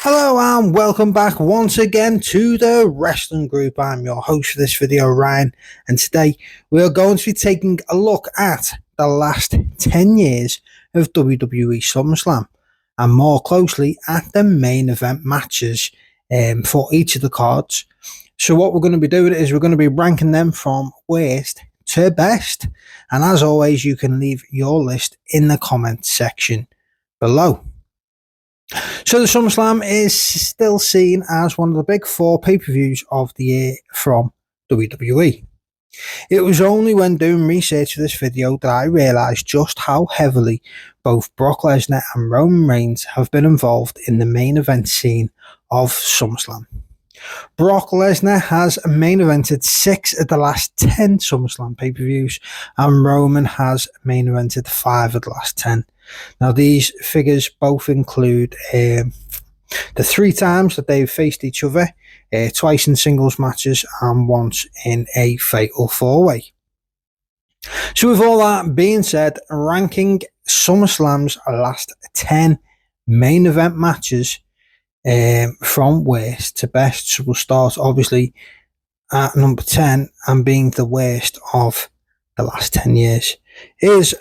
Hello and welcome back once again to the Wrestling Group. I'm your host for this video, Ryan, and today we are going to be taking a look at the last 10 years of WWE SummerSlam and more closely at the main event matches for each of the cards. So what we're going to be doing is we're going to be ranking them from worst to best, and as always you can leave your list in the comments section below. So the SummerSlam is still seen as one of the big four pay-per-views of the year from WWE. It was only when doing research for this video that I realised just how heavily both Brock Lesnar and Roman Reigns have been involved in the main event scene of SummerSlam. Brock Lesnar has main evented 6 of the last 10 SummerSlam pay-per-views, and Roman has main evented 5 of the last 10. Now these figures both include the 3 times that they've faced each other, twice in singles matches and once in a fatal 4-way. So with all that being said, ranking SummerSlam's last 10 main event matches from worst to best, so we'll start obviously at number 10 and being the worst of the last 10 years is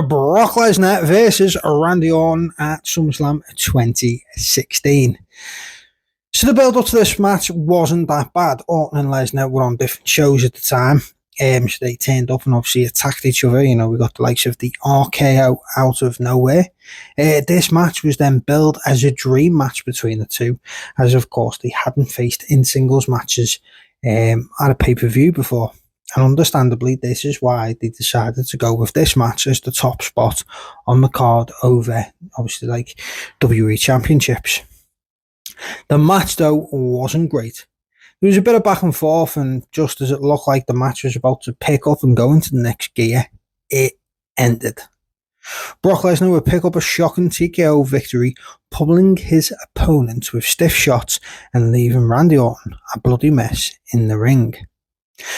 Brock Lesnar versus Randy Orton at SummerSlam 2016. So the build up to this match wasn't that bad. Orton and Lesnar were on different shows at the time, so they turned up and obviously attacked each other. You know, we got the likes of the RKO out of nowhere. This match was then billed as a dream match between the two, as of course they hadn't faced in singles matches at a pay-per-view before. And understandably, this is why they decided to go with this match as the top spot on the card over, obviously, like WWE Championships. The match, though, wasn't great. There was a bit of back and forth, and just as it looked like the match was about to pick up and go into the next gear, it ended. Brock Lesnar would pick up a shocking TKO victory, pummeling his opponent with stiff shots and leaving Randy Orton a bloody mess in the ring.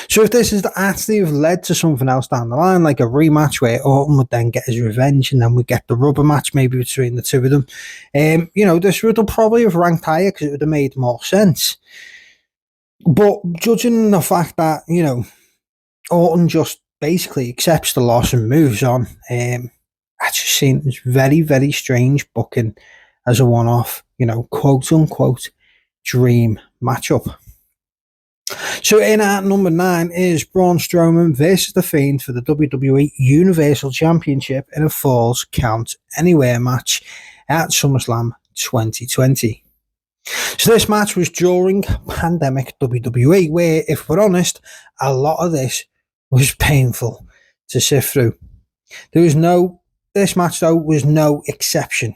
So if this is to actually have led to something else down the line, like a rematch where Orton would then get his revenge and then we get the rubber match maybe between the two of them, this would have probably have ranked higher because it would have made more sense. But judging the fact that, Orton just basically accepts the loss and moves on, I just seems very, very strange booking as a one-off, quote unquote dream matchup. So in at number 9 is Braun Strowman versus The Fiend for the WWE Universal Championship in a Falls Count Anywhere match at SummerSlam 2020. So this match was during pandemic WWE, where, if we're honest, a lot of this was painful to sift through. This match, though, was no exception.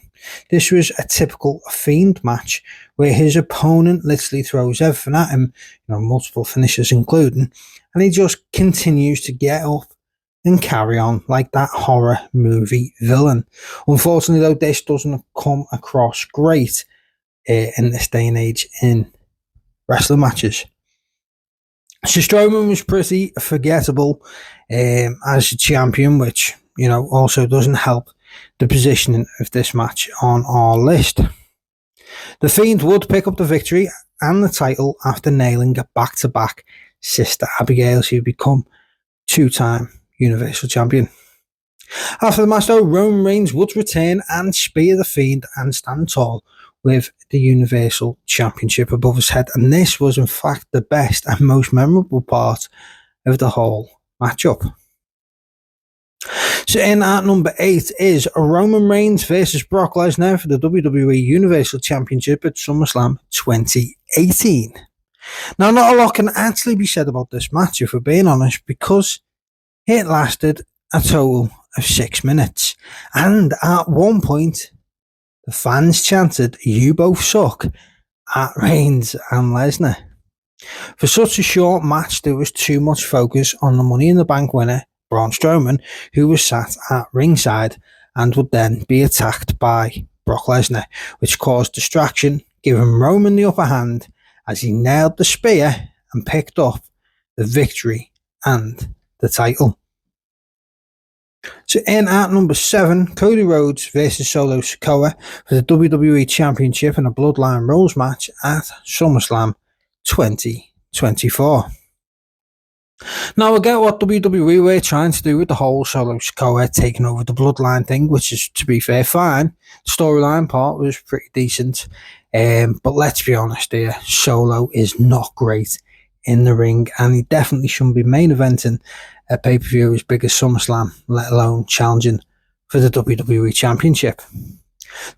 This was a typical Fiend match where his opponent literally throws everything at him, multiple finishes including, and he just continues to get up and carry on like that horror movie villain. Unfortunately, though, this doesn't come across great in this day and age in wrestling matches. So Strowman was pretty forgettable as a champion, which also doesn't help the positioning of this match on our list. The Fiend would pick up the victory and the title after nailing a back-to-back Sister Abigail to become 2-time Universal Champion. After the match, though, Roman Reigns would return and spear the Fiend and stand tall with the Universal Championship above his head, and this was in fact the best and most memorable part of the whole matchup. So in at number 8 is Roman Reigns versus Brock Lesnar for the WWE Universal Championship at SummerSlam 2018. Now, not a lot can actually be said about this match, if we're being honest, because it lasted a total of 6 minutes. And at one point, the fans chanted, "You both suck," at Reigns and Lesnar. For such a short match, there was too much focus on the Money in the Bank winner, Braun Strowman, who was sat at ringside and would then be attacked by Brock Lesnar, which caused distraction, giving Roman the upper hand as he nailed the spear and picked up the victory and the title. So in at number 7, Cody Rhodes versus Solo Sakoa for the WWE Championship in a Bloodline Rules match at SummerSlam 2024. Now, I get what WWE were trying to do with the whole Solo Sikoa taking over the Bloodline thing, which is, to be fair, fine. The storyline part was pretty decent. But let's be honest here, Solo is not great in the ring, and he definitely shouldn't be main eventing a pay-per-view as big as SummerSlam, let alone challenging for the WWE Championship.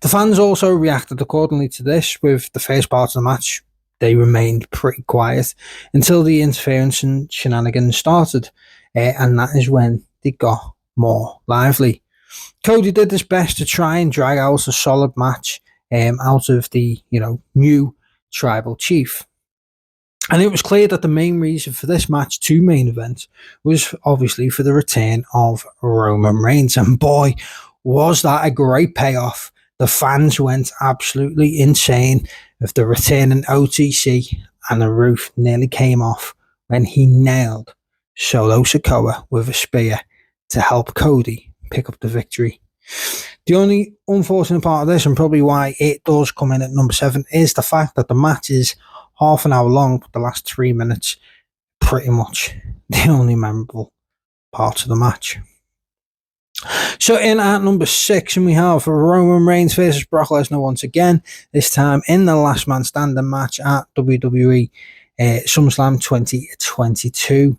The fans also reacted accordingly to this, with the first part of the match. They remained pretty quiet until the interference and shenanigans started, and that is when they got more lively. Cody did his best to try and drag out a solid match out of the new tribal chief. And it was clear that the main reason for this match to main event was obviously for the return of Roman Reigns. And boy, was that a great payoff. The fans went absolutely insane with the returning OTC, and the roof nearly came off when he nailed Solo Sikoa with a spear to help Cody pick up the victory. The only unfortunate part of this, and probably why it does come in at number 7, is the fact that the match is half an hour long, but the last 3 minutes pretty much the only memorable part of the match. So in at number 6, and we have Roman Reigns versus Brock Lesnar once again, this time in the last man standing match at WWE SummerSlam 2022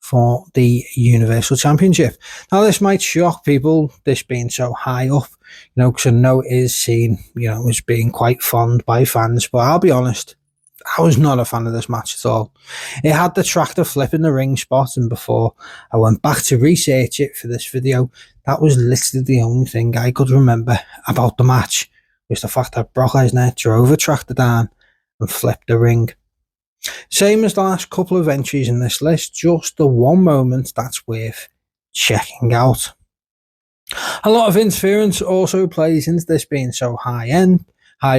for the Universal Championship. Now this might shock people, this being so high up, because I know it is seen, as being quite fond by fans, but I'll be honest, I was not a fan of this match at all. It had the tractor flip in the ring spot, and before I went back to research it for this video, that was literally the only thing I could remember about the match, was the fact that Brock Lesnar drove a tractor down and flipped the ring. Same as the last couple of entries in this list, just the one moment that's worth checking out. A lot of interference also plays into this being so high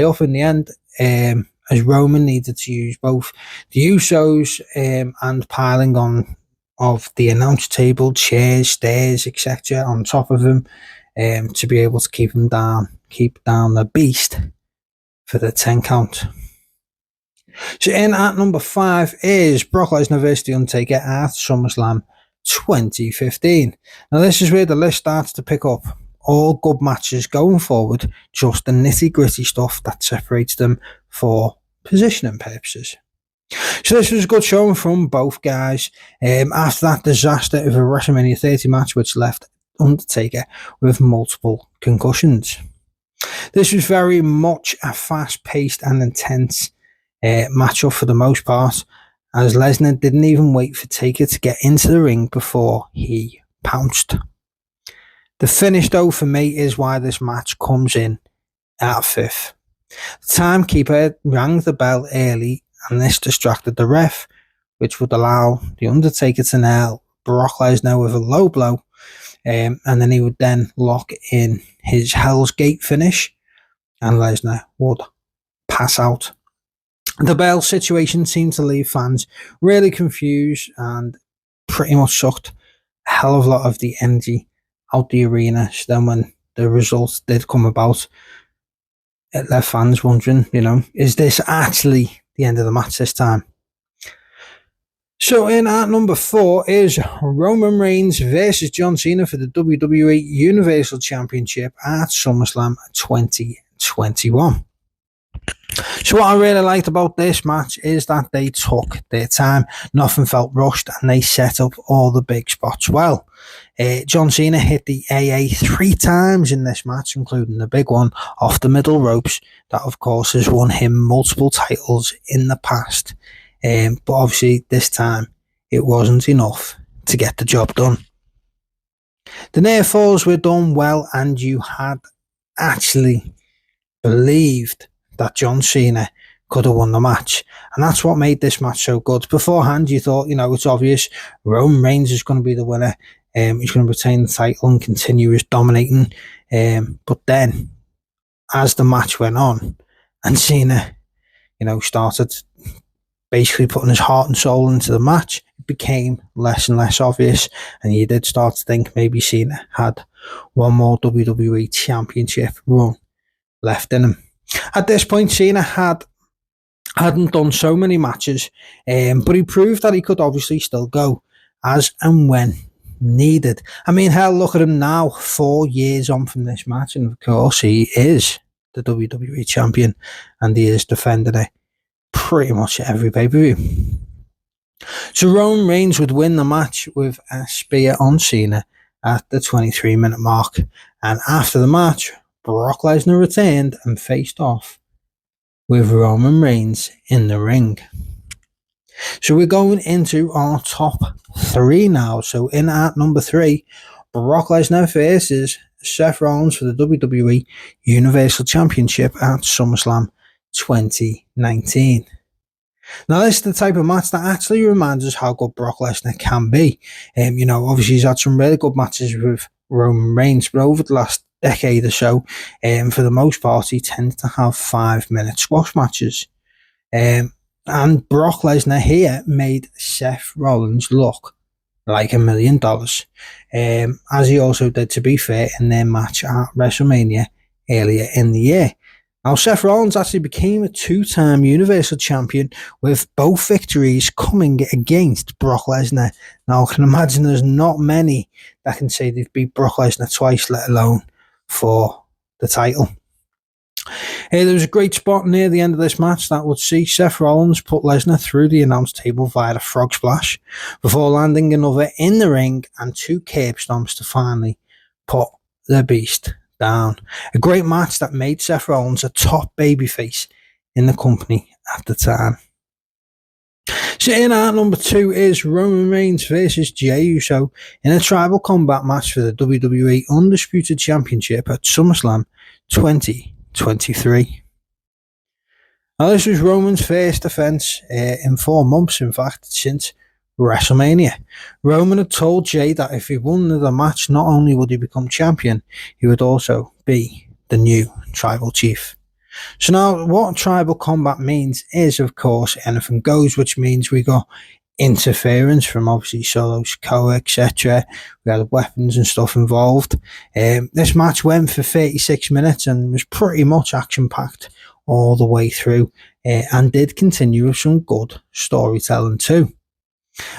up in the end, as Roman needed to use both the Usos and piling on of the announce table, chairs, stairs, etc. on top of him to be able to keep down the beast for the 10 count. So in at number 5 is Brock Lesnar vs The Undertaker at SummerSlam 2015. Now this is where the list starts to pick up. All good matches going forward, just the nitty gritty stuff that separates them for positioning purposes. So this was a good showing from both guys. After that disaster of a WrestleMania 30 match, which left Undertaker with multiple concussions. This was very much a fast-paced and intense matchup for the most part, as Lesnar didn't even wait for Taker to get into the ring before he pounced. The finish, though, for me is why this match comes in at 5th. The timekeeper rang the bell early, and this distracted the ref, which would allow The Undertaker to nail Brock Lesnar with a low blow, and then he would then lock in his Hell's Gate finish, and Lesnar would pass out. The bell situation seemed to leave fans really confused and pretty much sucked a hell of a lot of the energy out the arena. So then when the results did come about, it left fans wondering, is this actually the end of the match this time? So in at number 4 is Roman Reigns versus John Cena for the WWE Universal Championship at SummerSlam 2021. So what I really liked about this match is that they took their time, nothing felt rushed, and they set up all the big spots well. John Cena hit the AA 3 times in this match, including the big one off the middle ropes, that of course has won him multiple titles in the past. But obviously this time it wasn't enough to get the job done. The near falls were done well, and you had actually believed that John Cena could have won the match, and that's what made this match so good. Beforehand you thought, it's obvious Roman Reigns is going to be the winner, he's going to retain the title and continue his dominating, but then as the match went on and Cena started basically putting his heart and soul into the match, it became less and less obvious, and you did start to think maybe Cena had one more WWE Championship run left in him. At this point, Cena hadn't done so many matches, but he proved that he could obviously still go as and when needed. I mean, hell, look at him now, 4 years on from this match, and of course he is the WWE Champion, and he is defending it pretty much every pay-per-view. So Roman Reigns would win the match with a spear on Cena at the 23-minute mark, and after the match, Brock Lesnar returned and faced off with Roman Reigns in the ring. So we're going into our top 3 now. So in at number 3, Brock Lesnar versus Seth Rollins for the WWE Universal Championship at SummerSlam 2019. Now, this is the type of match that actually reminds us how good Brock Lesnar can be. Obviously he's had some really good matches with Roman Reigns, but over the last decade or so, for the most part, he tends to have 5-minute squash matches. And Brock Lesnar here made Seth Rollins look like $1 million, as he also did, to be fair, in their match at WrestleMania earlier in the year. Now, Seth Rollins actually became a 2-time Universal Champion, with both victories coming against Brock Lesnar. Now, I can imagine there's not many that can say they've beat Brock Lesnar twice, let alone for the title. There was a great spot near the end of this match that would see Seth Rollins put Lesnar through the announce table via the frog splash before landing another in the ring and 2 curb stomps to finally put the beast down. A great match that made Seth Rollins a top babyface in the company at the time. So in at number 2 is Roman Reigns versus Jey Uso in a tribal combat match for the WWE Undisputed Championship at SummerSlam 2023. Now, this was Roman's first defense in 4 months, in fact, since WrestleMania. Roman had told Jey that if he won the match, not only would he become champion, he would also be the new tribal chief. So now, what tribal combat means is, of course, anything goes, which means we got interference from obviously Solo, Sakoa, etc. We had weapons and stuff involved. This match went for 36 minutes and was pretty much action-packed all the way through, and did continue with some good storytelling too.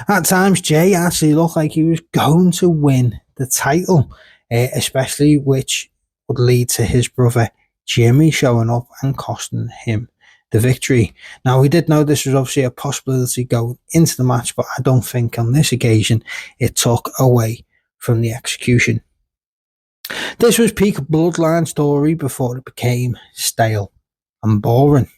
At times, Jey actually looked like he was going to win the title, especially which would lead to his brother Jimmy showing up and costing him the victory. Now, we did know this was obviously a possibility going into the match, but I don't think on this occasion it took away from the execution. This was peak Bloodline story before it became stale and boring.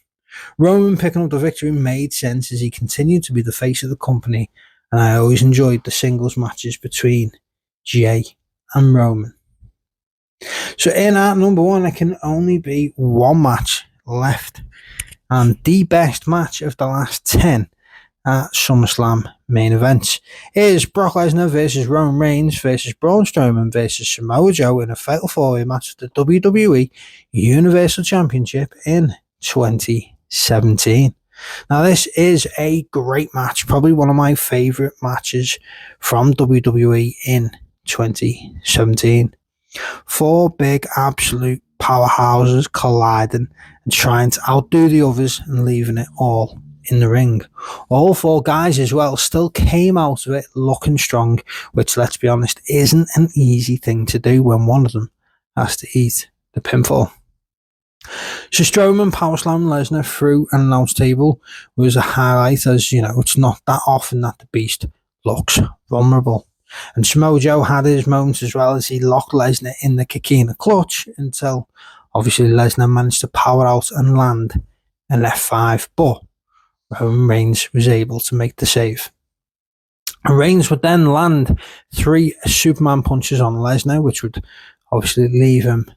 Roman picking up the victory made sense as he continued to be the face of the company, and I always enjoyed the singles matches between Jey and Roman. So in at number 1, there can only be one match left, and the best match of the last 10 at SummerSlam main events is Brock Lesnar versus Roman Reigns versus Braun Strowman versus Samoa Joe in a Fatal 4-Way match for the WWE Universal Championship in 2017. Now, this is a great match, probably one of my favourite matches from WWE in 2017. 4 big absolute powerhouses colliding and trying to outdo the others and leaving it all in the ring. All 4 guys as well still came out of it looking strong, which, let's be honest, isn't an easy thing to do when one of them has to eat the pinfall. So Strowman powerslammed Lesnar through an announce table was a highlight, as you know, it's not that often that the beast looks vulnerable. And Samoa Joe had his moments as well, as he locked Lesnar in the Coquina clutch until obviously Lesnar managed to power out and land an F5, but Roman Reigns was able to make the save. Reigns would then land 3 Superman punches on Lesnar, which would obviously leave him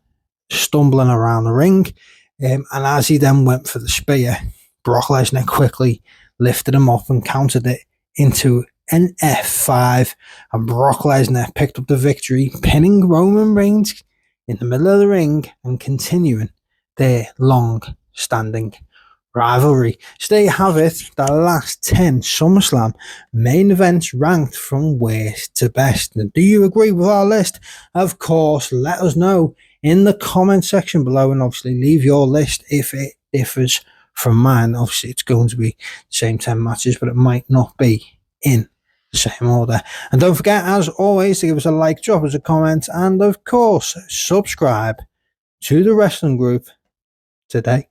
stumbling around the ring, and as he then went for the spear, Brock Lesnar quickly lifted him up and countered it into an F5, and Brock Lesnar picked up the victory, pinning Roman Reigns in the middle of the ring and continuing their long-standing rivalry. So there you have it, the last 10 SummerSlam main events ranked from worst to best. Now, do you agree with our list? Of course, let us know in the comment section below, and obviously leave your list if it differs from mine. Obviously, it's going to be the same 10 matches, but it might not be in the same order. And don't forget, as always, to give us a like, drop us a comment, and of course, subscribe to the wrestling group today.